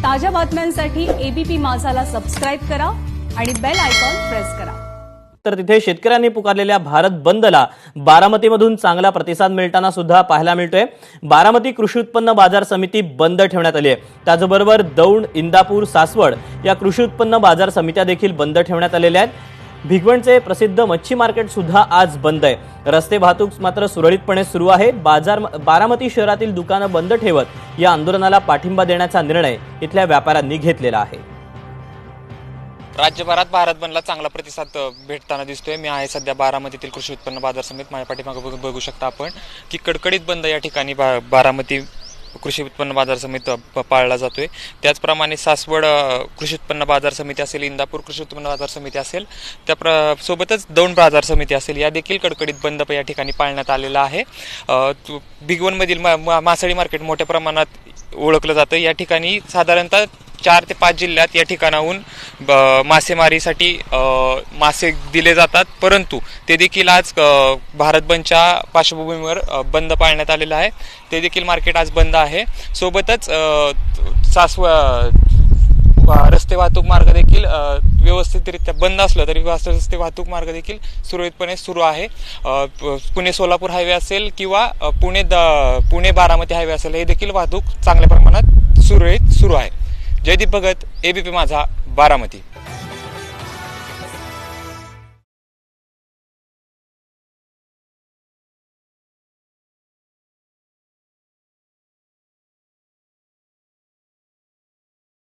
ताज्या बातम्यांसाठी ABP माझाला subscribe करा आणि बेल आयकॉन प्रेस करा। तर तिथे शेतकऱ्यांनी पुकारलेल्या भारत बंदला बारामतीमधून चांगला प्रतिसाद मिळताना सुद्धा पाहायला मिळतोय। बारामती कृषी उत्पन्न बाजार समिती बंद ठेवण्यात आली आहे। त्याचबरोबर दौंड, इंदापूर, सासवड या कृषी उत्पन्न बाजार समित्या देखील बंद ठेवण्यात आलेल्या आहेत। भिगवणचे प्रसिद्ध मच्छी मार्केट सुद्धा आज बंद आहे। रस्ते वाहतूक मात्र सुरळीतपणे सुरू आहे। बारामती शहरातील दुकानं बंद ठेवत या आंदोलनाला पाठिंबा देण्याचा निर्णय इथल्या व्यापाऱ्यांनी घेतलेला आहे। राज्यभरात भारत बंदला चांगला प्रतिसाद भेटताना दिसतोय। मी आहे सध्या बारामतीतील कृषी उत्पन्न बाजार समितीत। माझ्या पाठीमागे बघू शकता आपण की कडकडीत बंद या ठिकाणी बारामती कृषी उत्पन्न बाजार समिती पाळला जातोय। त्याचप्रमाणे सासवड कृषी उत्पन्न बाजार समिती असेल, इंदापूर कृषी उत्पन्न बाजार समिती असेल, त्या सोबतच दौंड बाजार समिती असेल, या देखील कडकडीत बंद या ठिकाणी पाळण्यात आलेला आहे। भिगवणमधील मासळी मार्केट मोठ्या प्रमाणात ओळखलं जातं। या ठिकाणी साधारणतः 4 ते 5 जिल्ह्यात या ठिकाणाहून मासेमारीसाठी मासे दिले जातात, परंतु ते देखील आज भारत बंदच्या पार्श्वभूमीवर बंद पाळण्यात आलेलं आहे। ते देखील मार्केट आज बंद आहे। सोबतच रस्ते वाहतूक मार्ग देखील व्यवस्थितरित्या बंद असलं तरी रस्ते वाहतूक मार्ग देखील सुरळीतपणे सुरू आहे। पुणे सोलापूर हायवे असेल किंवा पुणे बारामती हायवे असेल, हे देखील वाहतूक चांगल्या प्रमाणात सुरळीत सुरू आहे। जयदीप भगत, एबीपी माझा, बारामती।